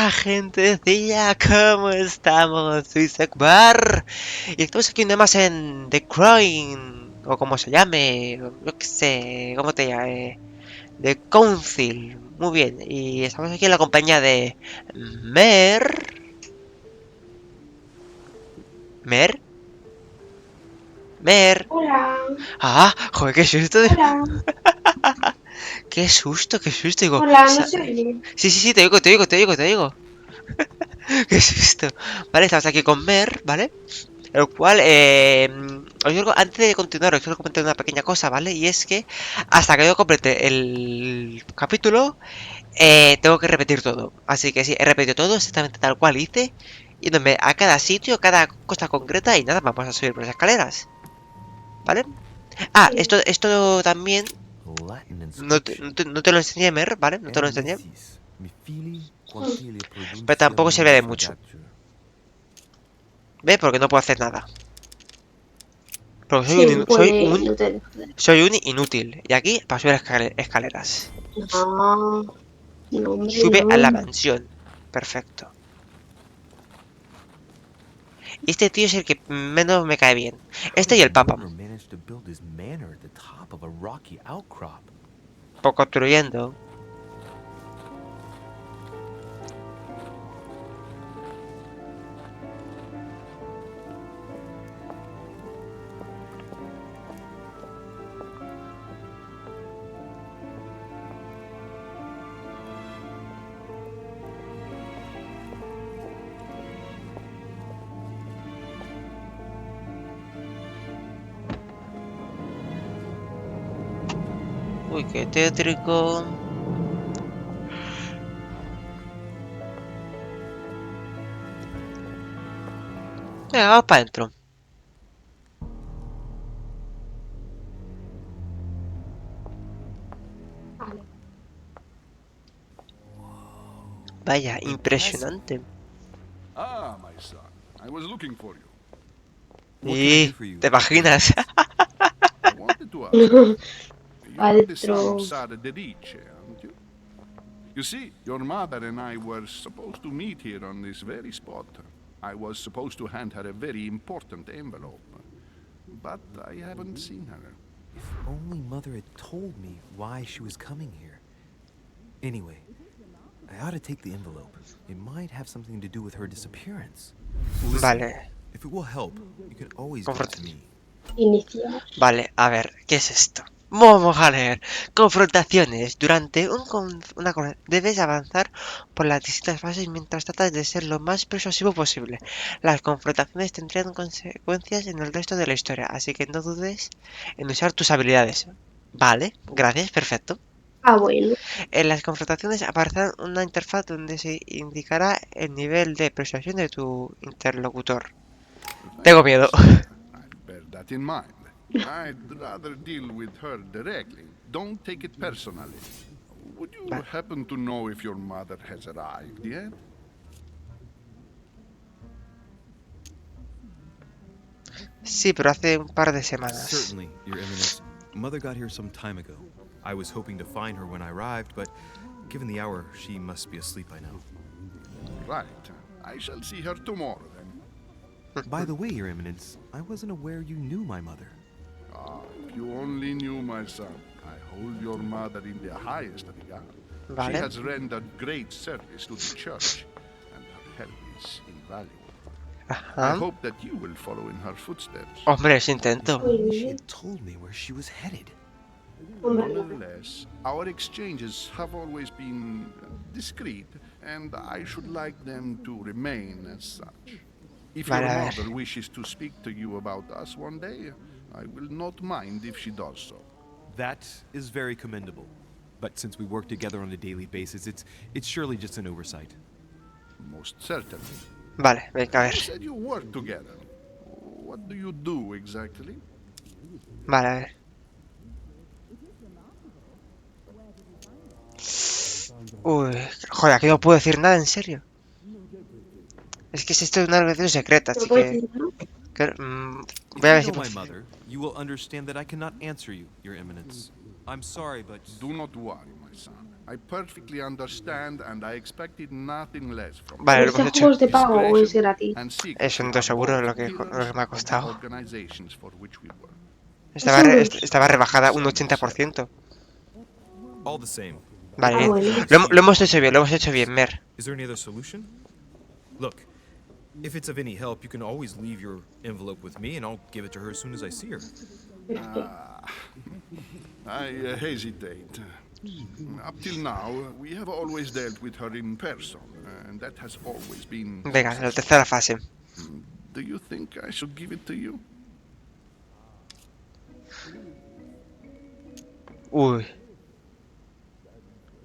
Hola, gentecilla, ¿cómo estamos? Soy Sekbar y estamos aquí nada más en The Crown, o como se llame, yo qué sé, ¿cómo te llame? The Council, muy bien, y estamos aquí en la compañía de Mer. ¿Mer? ¿Mer? Hola, Ah, joder, qué susto, hola, qué susto, qué susto, digo, hola, no se oye. sí, sí, sí, te digo, te digo, te digo, te digo, qué susto. Vale, estamos aquí con Mer, ¿vale? El cual, antes de continuar, os quiero comentar una pequeña cosa, ¿vale? Y es que hasta que yo complete el capítulo, tengo que repetir todo. Así que sí, he repetido todo exactamente tal cual hice, yéndome a cada sitio, cada cosa concreta y nada, vamos a subir por las escaleras, ¿vale? Ah, Sí, esto también Latin no te lo enseñé, Mer, ¿vale? No te lo enseñé, Enemesis, mi fili mm, quantile pero produntiam tampoco servía de nudis mucho, legatur. ¿ve? Porque no puedo hacer nada. Porque sí, no te dejo de... soy un inútil. Y aquí, para subir escaleras. No, no, hombre, Sube a la no. mansión. Perfecto. Este tío es el que menos me cae bien. How Este did y the el Papa. Momer manage to build his manor at the top of a rocky outcrop? Por construyendo. Uy, qué tétrico. Venga, vamos para adentro. Vale. Vaya, Impressive. impresionante. Ah, my son, I was looking for you. What can I do Y for you, te Your imaginas. Eminence? I wanted to ask you. You're the son of Adentro. Sara de Ricci, aren't you? You see, your mother and I were supposed to meet here on this very spot. I was supposed to hand her a very important envelope, but I haven't seen her. If only Mother had told me why she was coming here. Anyway, I ought to take the envelope. It might have something to do with her disappearance. Listen, Vale. if it will help, you can always go to Confrontación. me. Iniciar. Vale, a ver, ¿qué es esto? Vamos a leer. Confrontaciones. Durante debes avanzar por las distintas fases mientras tratas de ser lo más persuasivo posible. Las confrontaciones tendrían consecuencias en el resto de la historia, así que no dudes en usar tus habilidades. Vale, gracias, perfecto. Ah, bueno. En las confrontaciones aparecerá una interfaz donde se indicará el nivel de persuasión de tu interlocutor. Tengo Thank you, miedo. son. I'll bear that in mind. I'd rather deal with her directly. Don't take it personally. Would you Vale. happen to know if your mother has arrived yet? Sí, pero hace un par de semanas. Certainly, Your Eminence. Mother got here some time ago. I was hoping to find her when I arrived, but given the hour, she must be asleep by now. Right. I shall see her tomorrow then. By the way, Your Eminence, I wasn't aware you knew my mother. Ah, if you only knew, my son. I hold your mother in the highest regard. She Vale. has rendered great service to the church, and her help is invaluable. I Ajá. hope that you will follow in her footsteps. Hombre, eso If intento. Muy only she bien. had told me where she was headed. Hombre, Nonetheless, our exchanges have always been discreet, and I should like them to remain as such. If Vale, your a mother ver. wishes to speak to you about us one day, I will not mind if she does so. That is very commendable. But since we work together on a daily basis, it's surely just an oversight. Most certainly. Vale, venga, a ver. You said you work together. What do you do exactly? Vale, a ver. Uy, joder, aquí no puedo decir nada, en serio. Es que esto es una organización secreta, no así puedo que... decir nada. Voy If a you ver si know puedo... my mother, you will understand that I cannot answer you, Your Eminence. I'm sorry, but Do not worry, my son. I perfectly understand and I expected nothing less from Vale, lo ¿Este hemos juego hecho. es de pago o es discretion gratis? and Eso secrecy no estoy are seguro de both lo que pillars me ha of the costado. organizations for which we work. Estaba, 2 euros. estaba rebajada un Some have said 80%. All the same, Vale, Ah, bien. bueno. Lo hemos hecho bien, lo hemos hecho bien, Mer. is there any other solution? Look, if it's of any help, you can always leave your envelope with me and I'll give it to her as soon as I see her. Perfecto. I hesitate. Up till now, we have always dealt with her in person, and that has always been Venga, la successful. tercera fase. Do you think I should give it to you? Uy.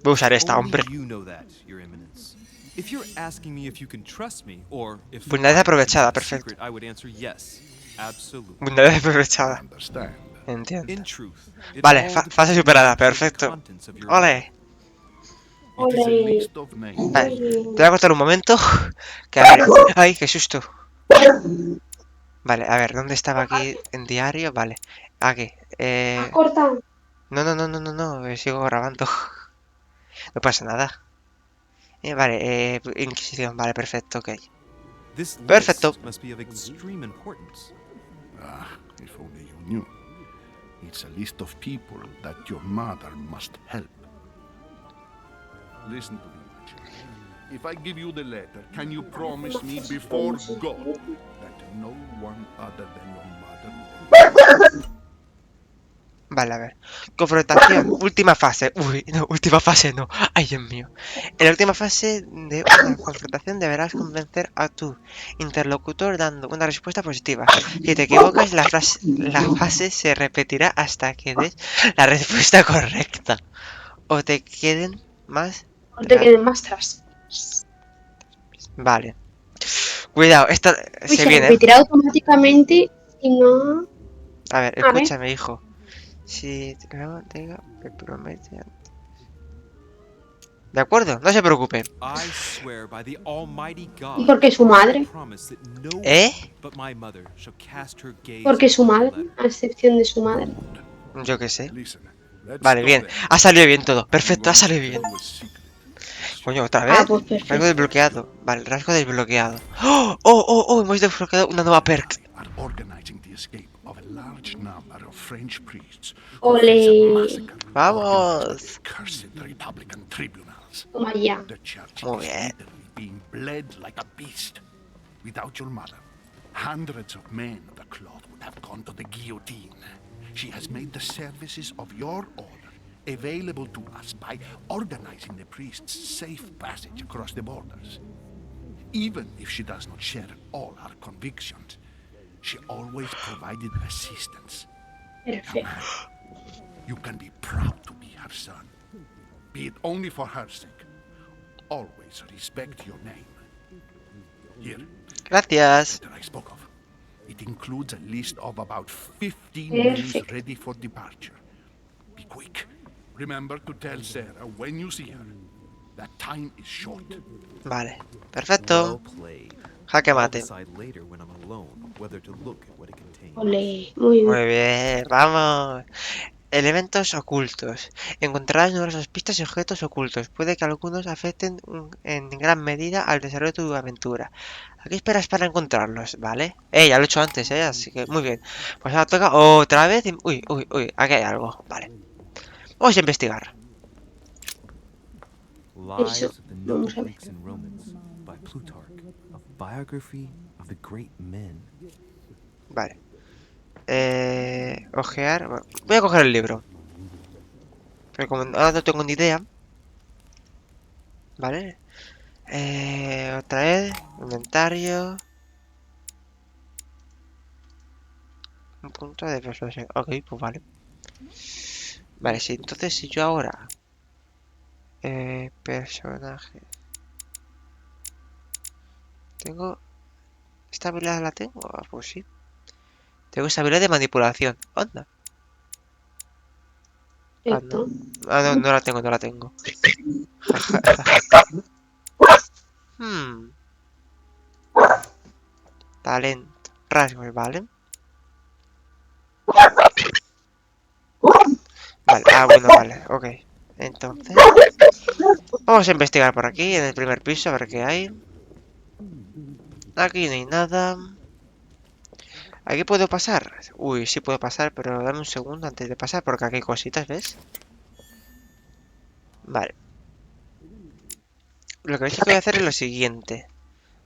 Voy a usar esta, Only hombre. you know that, Your Eminence. If you're asking me if you can trust me, or if Vulnerabilidad I can aprovechada, keep a perfecto. secret, I would answer yes, absolutely. Vulnerabilidad I aprovechada. understand. Entiendo. In truth, it Vale, all fase depends on superada, the nature of the perfecto. contents of your Ole. It is a Ole. list of names. Vale, te Ole. voy a cortar un momento. Que a ver. ¡Ay, qué susto! Vale, a ver, ¿dónde estaba aquí en diario? Vale. Aquí. ¿Has cortado? No, no, no, no, no, no. Sigo grabando. No pasa nada. Vale, Inquisición. Vale, perfecto, ok. This Perfecto. list must be of extreme importance. Ah, if only you knew. It's a list of people that your mother must help. Listen to me, my child. If I give you the letter, can you promise me before God that no one other than your mother will... Vale, a ver. Confrontación. Última fase. Uy, no, última fase no. Ay, Dios mío. En la última fase de una confrontación deberás convencer a tu interlocutor dando una respuesta positiva. Si te equivocas, la fase se repetirá hasta que des la respuesta correcta. O te queden más... No te queden más tras. Vale. Cuidado, esta Uy, se se viene. repetirá automáticamente y no. A ver, A ver. escúchame, hijo. Si no tenga, me promete. ¿De acuerdo? No se preocupe. I swear by the Almighty ¿Y God, por qué su madre? promise that no one ¿Eh? but my mother shall cast her gaze Porque su upon the madre, letter. a excepción de su madre. Yo qué sé. Listen, let's Vale, stop bien. there. Ha salido bien todo. I'm Perfecto, ha going to salido tell bien. you a secret. Coño, ¿otra Ah, vez? pues Rasgo perfecto. desbloqueado. Vale, rasgo desbloqueado. ¡Oh! ¡Oh, oh, oh! Hemos desbloqueado una nueva perk. Are organizing the escape of a large number of French priests who Ole. face a massacre Vamos. organized by cursed Republican tribunals. Toma ya. The church Muy is bien. literally being bled like a beast. Without your mother, hundreds of men of the cloth would have gone to the guillotine. She has made the services of your order available to us by organizing the priests' safe passage across the borders. Even if she does not share all our convictions, she always provided assistance. Perfecto. You can be proud to be her son. Be it only for her sake. Always respect your name. Here, Gracias. that I spoke of. It includes a list of about 15 names Perfect. ready for departure. Be quick. Remember to tell Sarah when you see her that time is short. Vale. Well Perfecto. played. Jaque I'll mate. decide later when I'm alone whether to look at what it contains. Ole. Muy bien. Muy bien, vamos. Elementos ocultos. Encontrarás numerosas pistas y objetos ocultos. Puede que algunos afecten en gran medida al desarrollo de tu aventura. ¿A qué esperas para encontrarlos? ¿Vale? Ya lo he hecho antes, así que muy bien. Pues ahora toca otra vez. Uy, uy, uy, aquí hay algo. Vale. Vamos a investigar. Lives Eso. of the Noble Vamos a ver. Greeks and Romans by Plutarch, a biography of the great men. Vale. Ojear. Bueno, voy a coger el libro. Pero como ahora no tengo ni idea. Vale. Otra vez. Inventario. Un punto de persuasión. Ok, pues vale. Vale, sí. Entonces si yo ahora... personaje. Tengo... ¿Esta habilidad la tengo? Ah, pues sí. Tengo esa habilidad de manipulación. Anda. Ah, no. Perfecto. Ah, no, no la tengo, no la tengo. Hmm. Talento. Rasgos, ¿vale? Vale, ah, bueno, vale, ok. Entonces... Vamos a investigar por aquí, en el primer piso, a ver qué hay. Aquí no hay nada. ¿Aquí puedo pasar? Uy, sí puedo pasar, pero dame un segundo antes de pasar, porque aquí hay cositas, ¿ves? Vale. Lo que voy a hacer es lo siguiente.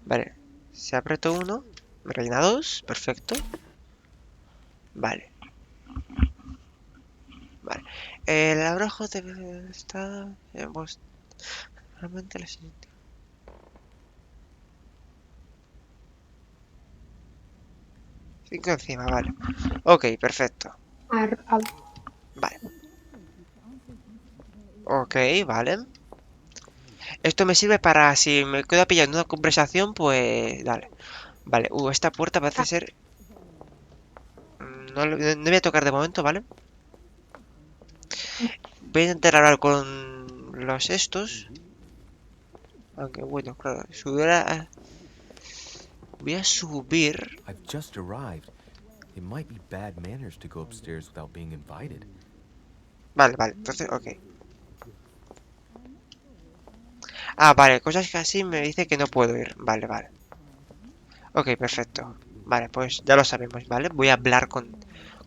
Vale. Si aprieto uno, me rellena dos. Perfecto. Vale. Vale. El abrojo debe estar... Realmente lo siguiente. 5 encima, vale. Ok, perfecto. Vale. Ok, vale. Esto me sirve para si me quedo pillando una conversación, pues... Dale. Vale, esta puerta parece ser... no voy a tocar de momento, ¿vale? Voy a intentar hablar con los estos. Aunque bueno, claro, voy a subir. I've just arrived. It might be bad manners to go upstairs without being invited. Vale, vale, entonces, ok. Ah, vale, cosas que así me dice que no puedo ir. Vale, vale. Ok, perfecto. Vale, pues ya lo sabemos, ¿vale? Voy a hablar con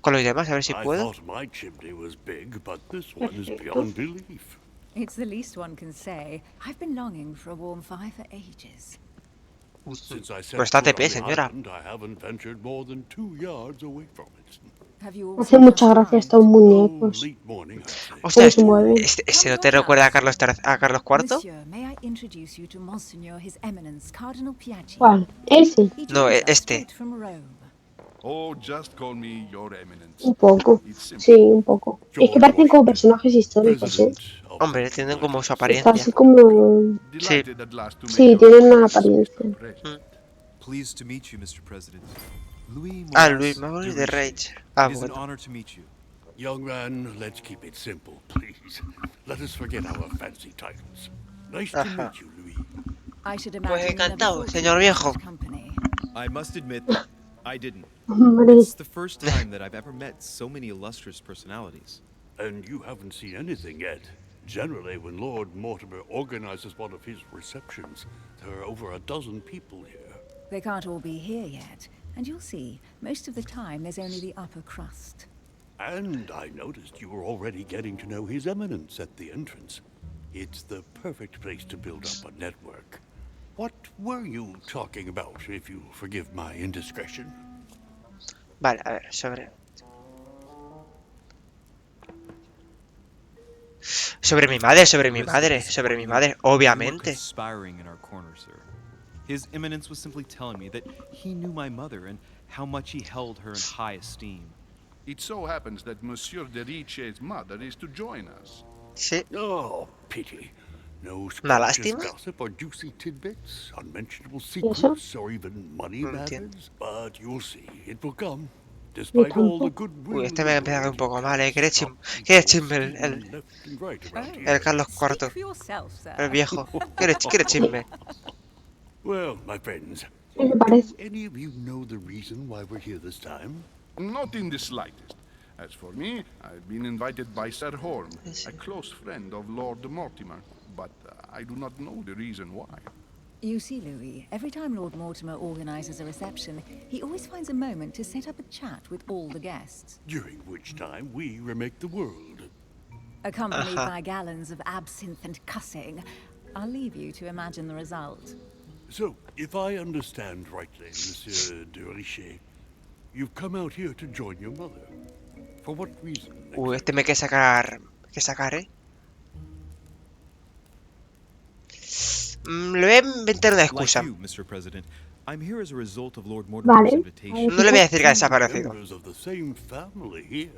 los demás a ver si I puedo. thought my chimney was big, but this one is Perfecto. beyond belief. It's the least one can say. I've been longing for a warm fire for ages. Since I Pues set está foot TP, on the señora. island, I haven't ventured more than 2 yards away from it. Have you all Hace seen mucha just gracia arrived? estos Oh, muñecos. late morning, I'd say. Hostia, Cómo se mueven. ¿ese no te recuerda a a Carlos IV? Monsieur, may I introduce you to Monsignor His Eminence Cardinal Piaggi? ¿Cuál? Ese. He No, joins us este. straight from Rome. Oh, just call me Your Eminence. Un poco. It's simple. Sí, un poco. Es que George parecen como Washington, personajes históricos, ¿eh? President of the Hombre, tienen como su United Está apariencia. así como... Delighted at last to make Sí, your tienen una acquaintance, apariencia. Mr. President. Pleased to meet you, Mr. President. Louis Ah, Luis Moras Mauri de de Riche. Rage. Ah, It is an bueno. honor to meet you. Young man, let's keep it simple, please. Let us forget our fancy titles. Nice to Ajá. meet you, Louis. I should Pues imagine you never encantado, thought señor you'd be in viejo. such company. I must admit that I didn't. Hombre. It's the first time that I've ever met so many illustrious personalities. And you haven't seen anything yet. Generally, when Lord Mortimer organizes one of his receptions, there are over a dozen people here. They can't all be here yet. And you'll see, most of the time there's only the upper crust. And I noticed you were already getting to know His Eminence at the entrance. It's the perfect place to build up a network. What were you talking about, if you forgive my indiscretion? Vale, a ver, sobre mi madre, sobre mi madre, obviamente. Conspiring in our corner, sir. His Eminence was simply telling me that he knew my mother and how much he held her in high esteem. It so happens that Monsieur de Riche's mother is to join us. Sí, Oh, pity. No una scrumptious lástima. gossip or juicy tidbits, unmentionable eso? secrets, or even money No entiendo. matters. But you'll see, it will come. Despite all the goodwill. Uy, este me ha empezado un poco mal, you Quiere can't stop quiere people chisme stealing left and right around Oh. here. el Carlos Speak IV, for yourself, sir. el viejo. Quiere chisme. Well, my friends, ¿Qué le parece? any of you know the reason why we're here this time? Not in the slightest. As for me, I've been invited by Sir Horn, a close friend of Lord Mortimer, but I do not know the reason why. You see, Louis, every time Lord Mortimer organizes a reception, he always finds a moment to set up a chat with all the guests. During which time we remake the world. Accompanied by gallons of absinthe and cussing. I'll leave you to imagine the result. So, if I understand rightly, Monsieur de Richet, you've come out here to join your mother. For what reason? Uy, este me hay que sacar, Le voy a inventar una Like excusa. you, Mr. President, I'm here as a result of Lord Mortimer's Vale. invitation. No le voy a decir que ha desaparecido. Members of the same family here.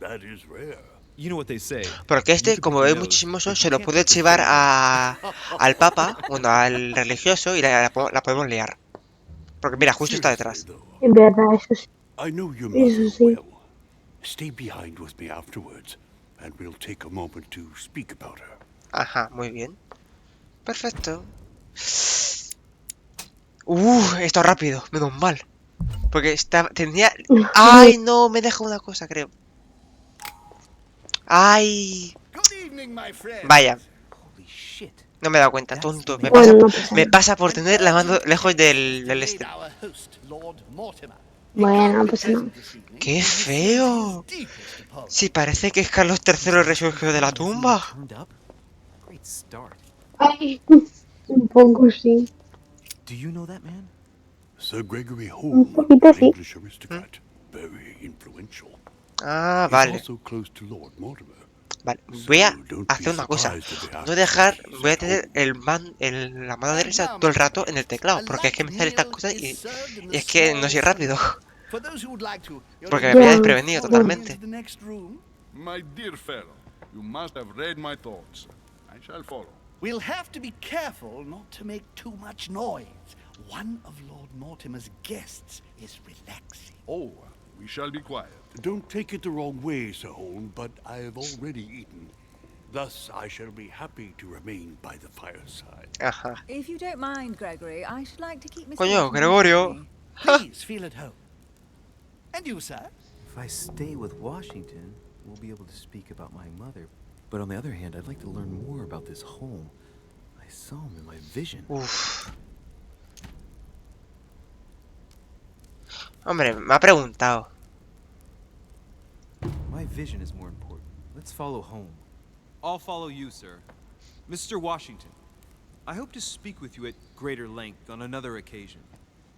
That is rare. You know what they say. Porque este, como ve muy chismoso, se lo puede chivar al Papa, bueno, al religioso, y la podemos liar. Porque mira, justo está detrás. Seriously, though, En verdad, eso sí. I know your Eso mother sí. well. Stay behind with me afterwards, and we'll take a moment to speak about her. Ajá, muy bien. Perfecto. Esto rápido, menos mal. Porque tenía... ¡Ay, no! Me deja una cosa, creo. ¡Ay! Good evening, my friend. Vaya. Holy shit. No me he dado cuenta, That's tonto. the Me name pasa, Bueno, of no the pasa me nada. pasa por tener la mano lejos del este. Our host, Lord Mortimer. He Bueno, can't no be pasa nada. present this evening, ¡Qué and he sends his feo! deepest apologies. Sí, parece que es Carlos III el His resurgió de la hasn't even tumba. turned up? Great start. Ay, un poco sí. Do you know that man? Sir Gregory Un Home, poquito an sí. English ¿Mm? aristocrat, very influential. Ah, He's vale. also close to Lord Mortimer, Vale, so voy a don't be hacer una cosa. surprised if he No asks if dejar, he's voy a at tener home. la mano And derecha now, todo my el rato en el guests, a teclado, porque es que light me salen estas meal cosas is y served in the es que no small soy rápido. sunroom. For those who would like to, you're Porque me pilla Ya, invited to desprevenido follow me bueno. into totalmente. the next room. My dear fellow, you must have read my thoughts. I shall follow. We'll have to be careful not to make too much noise. One of Lord Mortimer's guests is relaxing. Oh, we shall be quiet. Don't take it the wrong way, Sir Holm, but I've already eaten. Thus, I shall be happy to remain by the fireside. Ajá. If you don't mind, Gregory, I should like to keep Mr. Coño, Washington Gregorio. company. Please feel at home. And you, sir? If I stay with Washington, we'll be able to speak about my mother. But on the other hand, I'd like to learn more about this home. I saw him in my vision. Uf. Hombre, me ha preguntado. My vision is more important. Let's follow home. I'll follow you, sir. Mr. Washington, I hope to speak with you at greater length on another occasion.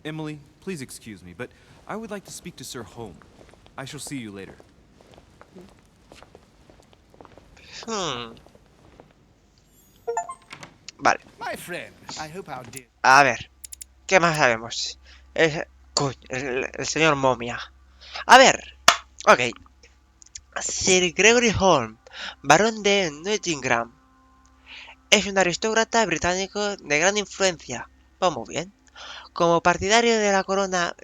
Emily, please excuse me, but I would like to speak to Sir Home. I shall see you later. Hmm. Vale, My friend, I hope our dear... a ver. ¿Qué más sabemos? Coño, el señor Momia. A ver. Ok. Sir Gregory Holm, barón de Nottingham, es un aristócrata británico de gran influencia. Va muy bien. Como partidario de la corona,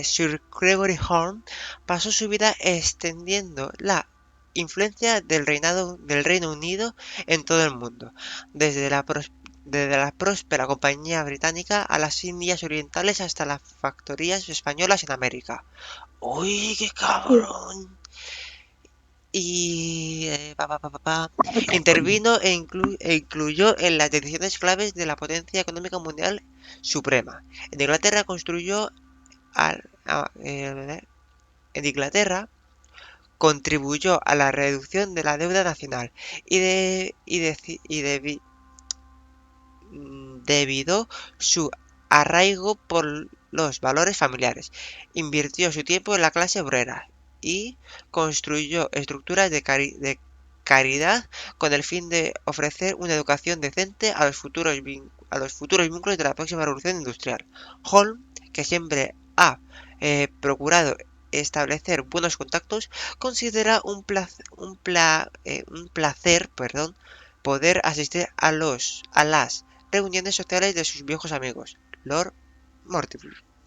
Sir Gregory Holm pasó su vida extendiendo la influencia del Reino Unido en todo el mundo, desde la próspera compañía británica a las Indias Orientales hasta las factorías españolas en América. ¡Uy, qué cabrón! Y intervino e incluyó en las decisiones claves de la potencia económica mundial suprema. En Inglaterra construyó en Inglaterra contribuyó a la reducción de la deuda nacional y, debido su arraigo por los valores familiares. Invirtió su tiempo en la clase obrera y construyó estructuras de caridad con el fin de ofrecer una educación decente a los futuros vínculos de la próxima revolución industrial. Holm, que siempre ha procurado establecer buenos contactos, considera un placer, perdón, poder asistir a las reuniones sociales de sus viejos amigos, Lord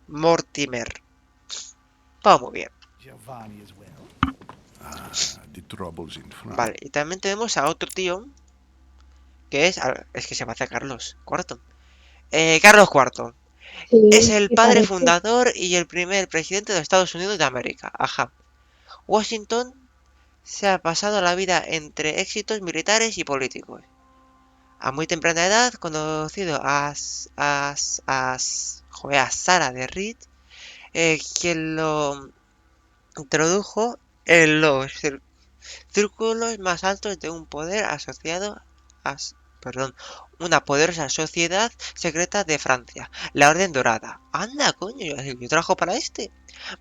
Mortimer. Va muy bien. Giovanni as well. The trouble's in front. Vale, y también tenemos a otro tío, que es que se llama Carlos IV. Carlos IV. Es Sí, el me padre parece. fundador y el primer presidente de Estados Unidos de América. Ajá. Washington se ha pasado la vida entre éxitos militares y políticos. A muy temprana edad, conocido a Sara de Reed, quien lo introdujo en los círculos más altos de un poder asociado a, perdón, una poderosa sociedad secreta de Francia, la Orden Dorada. Anda, coño, yo trabajo para este.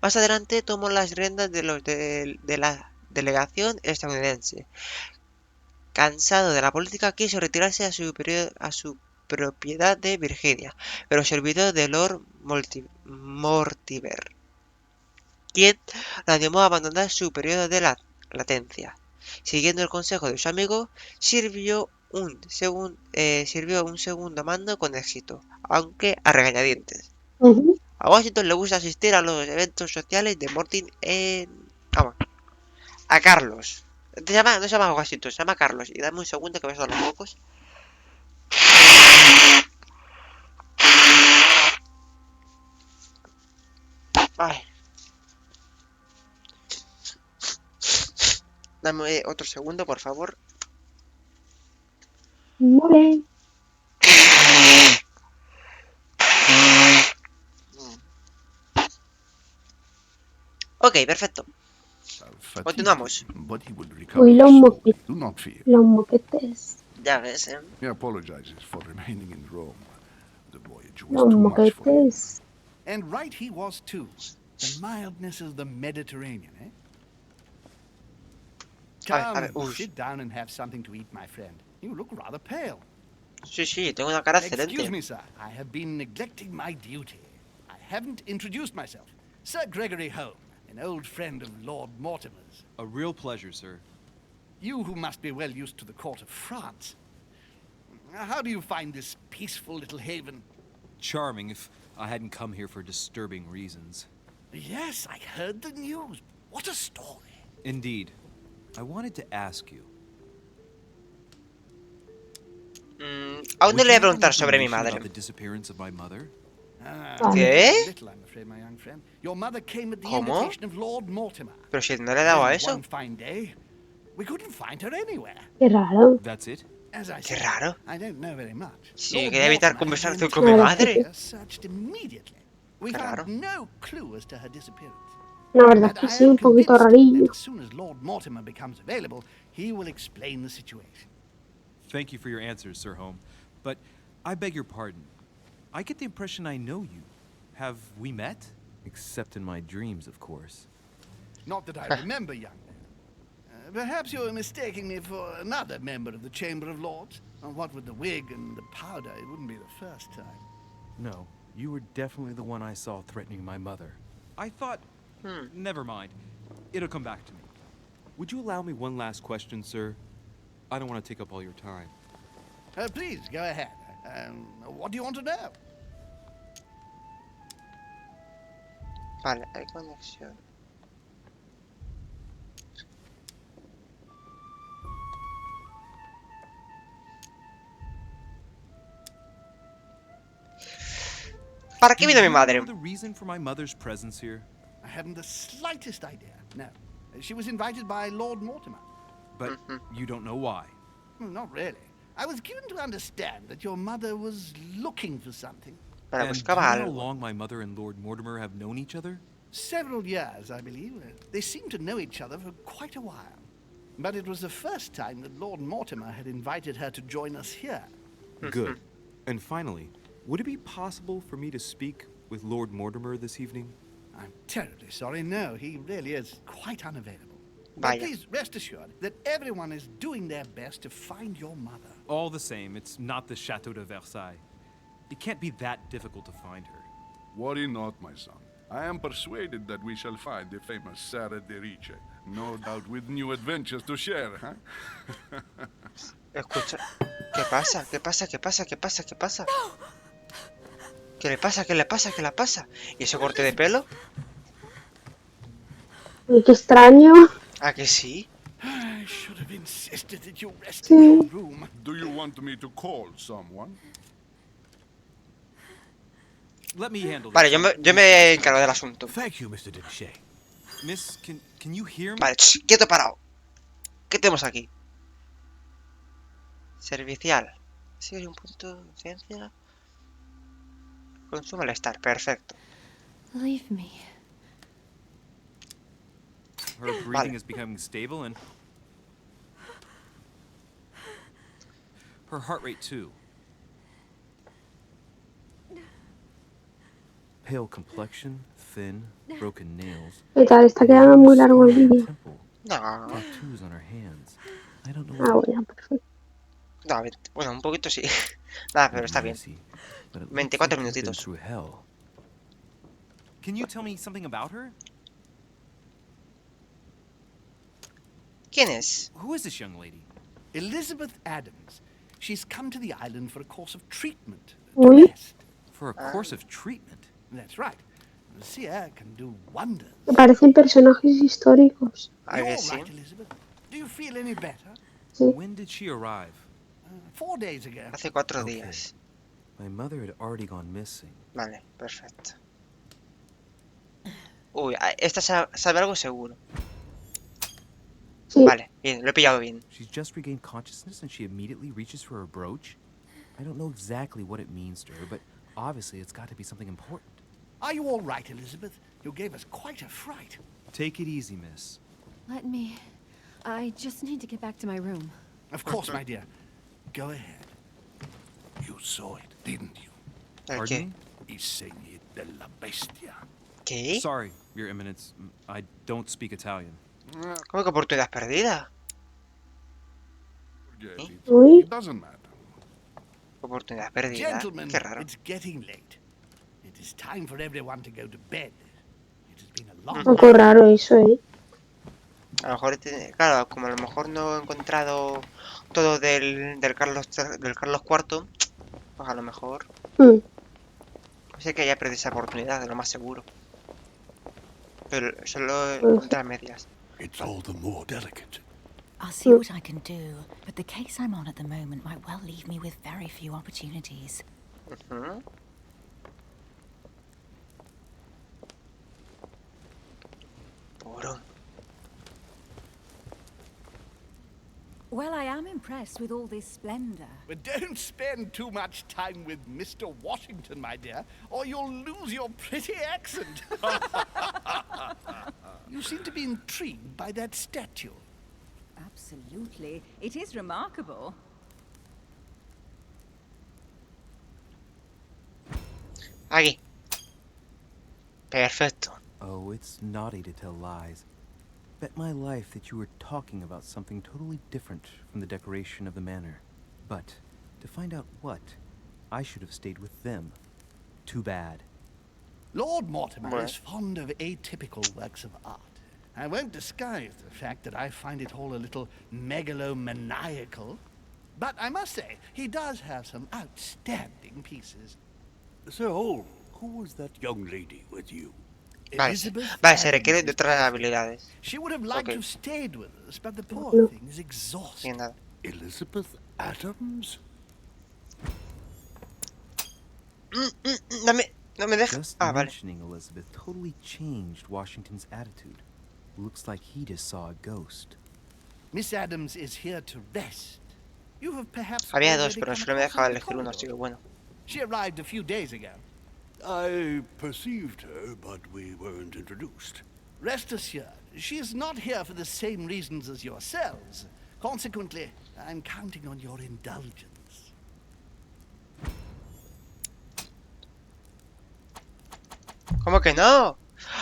Más adelante tomó las riendas de la delegación estadounidense. Cansado de la política, quiso retirarse a su propiedad de Virginia, pero se olvidó de Lord Mortimer, quien lo animó a abandonar su periodo de latencia. Siguiendo el consejo de su amigo, sirvió un segundo mando con éxito, aunque a regañadientes. Ujú. A Washington le gusta asistir a los eventos sociales de Mortin vamos, a Carlos. No se llama Washington, se llama Carlos. Y dame un segundo que me son los mocos. Ay, dame otro segundo, por favor. Vale. Ok, perfecto. Fatigued, Continuamos. but he will Uy, recover los slowly. moquetes. Do not fear. Los moquetes. Ya ves, He apologizes for remaining in Rome. The voyage was Los too much for him. moquetes. And right he was too. The mildness of the Mediterranean, eh? A ver, Come, uy. sit down and have something to eat, my friend. You look rather pale. Sí, sí, tengo una cara Excuse excelente. me, sir. I have been neglecting my duty. I haven't introduced myself. Sir Gregory Home, an old friend of Lord Mortimer's. A real pleasure, sir. You who must be well used to the court of France. How do you find this peaceful little haven? Charming if I hadn't come here for disturbing reasons. Yes, I heard the news. What a story. Indeed. I wanted to ask you. Aún no Would le voy you a have any preguntar sobre mi information madre. about the disappearance of my mother? ¿Qué? Little, I'm afraid, my young friend. Your mother came at the ¿Cómo? invitation of Lord Mortimer. Pero si no le he dado a Then eso. one fine day, we couldn't find her anywhere. Qué raro. That's it? As I Qué said, raro. I don't know very much. Si yo Lord quería evitar Mortimer had the conversación con mi Claro, madre. entire searched immediately. We Qué found raro. no clue as to her disappearance. La verdad es But que I sí, am un poquito convinced rarillo. that as soon as Lord Mortimer becomes available, he will explain the situation. Thank you for your answers, Sir Home. But I beg your pardon. I get the impression I know you. Have we met? Except in my dreams, of course. Not that I remember, young man. Perhaps you're mistaking me for another member of the Chamber of Lords. What with the wig and the powder, it wouldn't be the first time. No, you were definitely the one I saw threatening my mother. I thought... Never mind. It'll come back to me. Would you allow me one last question, sir? I don't want to take up all your time. Please, go ahead. What do you want to know? Vale, hay conexión. ¿Para qué Do vino mi you madre? know the reason for my mother's presence here? I haven't the slightest idea. No. She was invited by Lord Mortimer. But you don't know why. Not really. I was given to understand that your mother was looking for something. Pero And do you buscaba know how algo. long my mother and Lord Mortimer have known each other? Several years, I believe. They seemed to know each other for quite a while. But it was the first time that Lord Mortimer had invited her to join us here. Good. And finally, would it be possible for me to speak with Lord Mortimer this evening? I'm terribly sorry. No, he really is quite unavailable. Vaya. But please rest assured that everyone is doing their best to find your mother. All the same, it's not the Chateau de Versailles. It can't be that difficult to find her. Worry not, my son. I am persuaded that we shall find the famous Sarah de Riche. No doubt with new adventures to share, huh? Escucha. ¿Qué pasa? ¿Qué pasa? ¿Qué pasa? ¿Qué pasa? ¿Qué pasa? ¿Qué le pasa? ¿Qué le pasa? ¿Qué le pasa? ¿Y ese corte de pelo? Uy, qué extraño. ¿Ah, que sí? I should have insisted that you rest in your room. Do you want me to call someone? Let me handle this. Vale, yo me encargo del asunto. Thank you, Mr. Dinchet. Miss, can you hear me? Vale, quieto parado. ¿Qué tenemos aquí? Servicial. Sí, hay un punto de ciencia. Consumo malestar, perfecto. Leave me. Her breathing is becoming stable and her heart rate too. Pale complexion, thin, broken nails. ¿Qué tal? Está quedando muy largo el vídeo. Temple, No, tattoos on her hands. I don't know Ah, what bueno, perfecto. no, bueno, un poquito sí. Nada, pero está bien. messy, but it looks 24 like you've been minutitos. through hell. Can you tell me something about her? ¿Quién es? Who is this young lady? Elizabeth Adams. She's come to the island for a course of treatment. Uy. To rest. For a course of treatment? That's right. Lucia can do wonders. Me parecen personajes históricos. A You're ver, all sí. right, Elizabeth. Do you feel any better? Sí. When did she arrive? 4 days ago. Hace 4 Okay. días. My mother had already gone missing. Vale, perfecto. Uy, esta sabe algo seguro. Sí. Vale, bien, lo he pillado bien. She's just regained consciousness and she immediately reaches for her brooch? I don't know exactly what it means to her, but obviously it's got to be something important. Are you all right, Elizabeth? You gave us quite a fright. Take it easy, miss. Let me... I just need to get back to my room. Of course, my dear. Go ahead. You saw it, didn't you? ¿El Pardon qué? me? Il segni della bestia. ¿Qué? Sorry, Your Eminence. I don't speak Italian. ¿Cómo que oportunidad perdida? Forget ¿Eh? it. Uy. It doesn't matter. Oportunidad perdida. Gentlemen, Qué raro. it's getting late. It is time for everyone to go to bed. It has been a Un long poco raro eso, ¿eh? A lo mejor, claro, como a lo mejor no he encontrado todo del Carlos IV, pues a lo mejor Mm. sé que haya perdido esa oportunidad, de lo más seguro. Pero solo Pues, encontré a medias. It's all the more delicate. I'll see what I can do, but the case I'm on at the moment might well leave me with very few opportunities. Ujú. Puro. Well, I am impressed with all this splendor. But don't spend too much time with Mr. Washington, my dear, or you'll lose your pretty accent. You seem to be intrigued by that statue. Absolutely. It is remarkable. Aquí. Perfecto. Oh, it's naughty to tell lies. Bet my life that you were talking about something totally different from the decoration of the manor. But to find out what, I should have stayed with them. Too bad. Lord Mortimer Well. is fond of atypical works of art. I won't disguise the fact that I find it all a little megalomaniacal. But I must say, he does have some outstanding pieces. Sir Holm, who was that young lady with you? Vale, Elizabeth vale, se Adams requieren de is otras perfect. habilidades. She would have liked Okay. to have stayed with us, but the poor No. thing is Sin exhausted. nada. Elizabeth Adams? No me deja. Just Ah, vale. mentioning Elizabeth totally changed Washington's attitude. Looks like he just saw a ghost. Miss Adams is here to rest. You have perhaps Había dos, already pero come solo me across dejaba her in the elegir uno, así que corridor. bueno. She arrived a few days ago. I perceived her, but we weren't introduced. Rest assured, she is not here for the same reasons as yourselves. Consequently, I'm counting on your indulgence. ¿Cómo que no?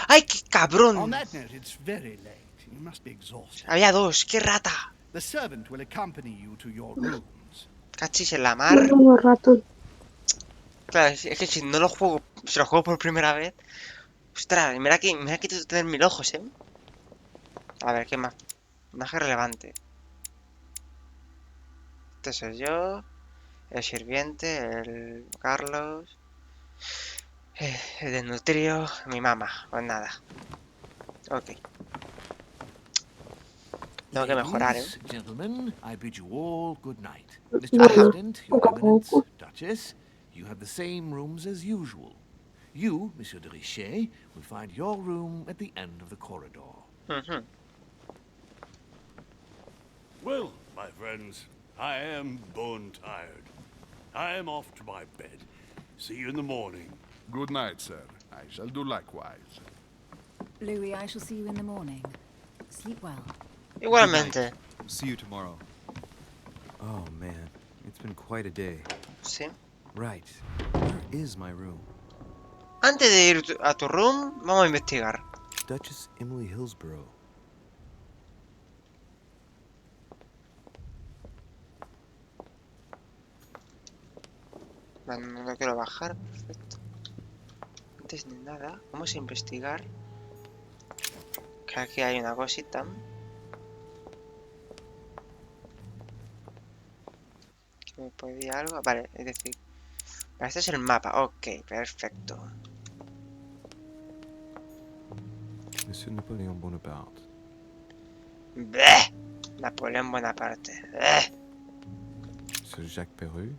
¡Ay, qué On cabrón! that note, it's very late. You must be exhausted. Había dos, qué rata. The servant will accompany you to your rooms. Cachis en la No mar. tengo ratón. Claro, es que si no lo juego, si lo juego por primera vez. Ostras, mira que tú tener 1000 ojos, A ver, ¿qué más? Más relevante. Este soy yo. El sirviente, el Carlos. El desnutrio, mi mamá. Pues nada. Ok. Tengo que mejorar, Ladies, gentlemen, I bid you all good night. Mr. Bueno, President, Your poco a Eminence, poco. Duchess, you have the same rooms as usual. You, Monsieur de Richet, will find your room at the end of the corridor. Ujú. Well, my friends, I am bone tired. I am off to my bed. See you in the morning. Good night, sir. I shall do likewise. Louis, I shall see you in the morning. Sleep well. Igualmente. See you tomorrow. Oh man, it's been quite a day. Sí. Right. Where is my room? Antes de ir a tu room, vamos a investigar. Duchess Emily Hillsborough. Vale, no lo quiero bajar. Perfecto. Antes de nada, vamos a investigar. Que aquí hay una cosita. Que me podía algo. Vale, es decir. Vale, este es el mapa. Ok, perfecto. Monsieur Napoleon Bonaparte. ¡Bleh! Napoleón Bonaparte. ¡Bleh! Monsieur Jacques Perreux.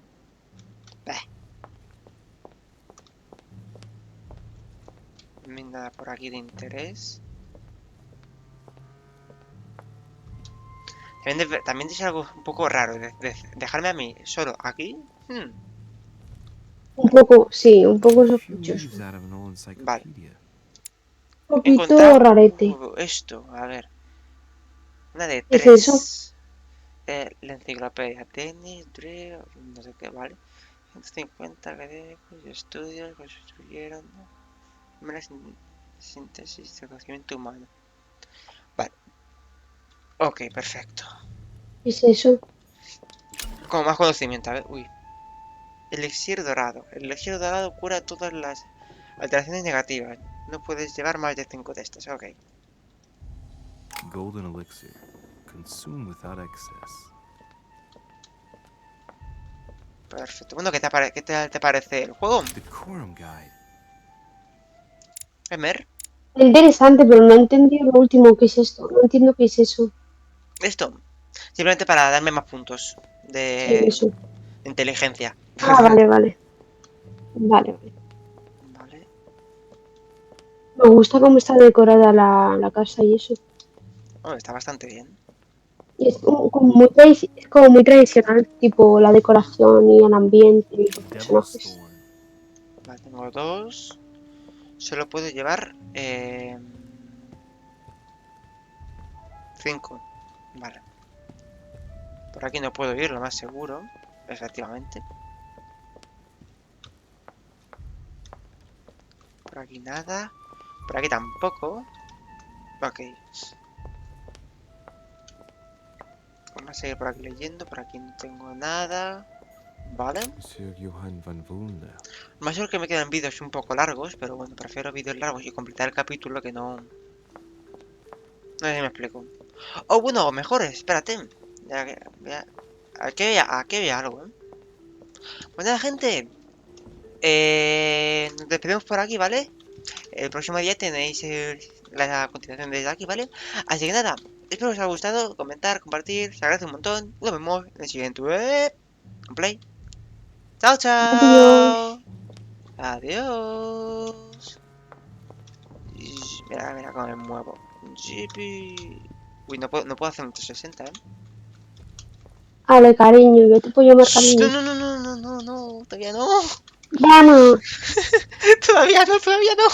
No hay nada por aquí de interés. También dice algo un poco raro. Dejarme a mí solo aquí. Un poco, sí, un poco Few sospechoso. leaves out of an old encyclopedia. poquito rarete. Esto, a ver. Una de ¿Qué es eso? 3. La enciclopedia. Tenis, no sé qué, vale. 150 académicos y estudios construyeron una síntesis del conocimiento humano. Vale. Ok, perfecto. ¿Qué es eso? Como más conocimiento, a ver. Uy. Elixir dorado. El elixir dorado cura todas las alteraciones negativas. No puedes llevar más de 5 de estas. Ok. Golden elixir. Consume without excess. Perfecto. Bueno, ¿qué tal te parece el juego? Decorum guide. Emer, Es interesante, pero no entendí lo último. ¿Qué es esto? No entiendo qué es eso. esto. Simplemente para darme más puntos Sí, de eso. inteligencia. Ah, vale, vale. Vale, vale. Vale. Me gusta cómo está decorada la casa y eso. Oh, está bastante bien. Y es es como muy tradicional, tipo la decoración y el ambiente y los Devil's personajes. thorn. Vale, tengo 2. Solo puedo llevar 5. Vale. Por aquí no puedo ir, lo más seguro. Efectivamente. Por aquí nada. Por aquí tampoco. Ok. Vamos a seguir por aquí leyendo. Por aquí no tengo nada. Vale. Monsieur Johann van Vulner. Más seguro que me quedan vídeos un poco largos. Pero bueno, prefiero vídeos largos y completar el capítulo que no... No sé si me explico. Oh, bueno, mejor, espérate. Aquí había algo, ¿eh? Bueno, gente. Nos despedimos por aquí, ¿vale? El próximo día tenéis la continuación de aquí, ¿vale? Así que nada, espero que os haya gustado, comentar, compartir, se agradece un montón. Nos vemos en el siguiente play. Chao, Adiós. chao. Adiós. Mira, mira cómo me muevo. Yipi. Uy, no puedo hacer un 360, ¿eh? Vale, cariño, yo te puedo llamar Shh, no, cariño. no, no, no, no, no, no, todavía no. Vamos. Todavía no, todavía no.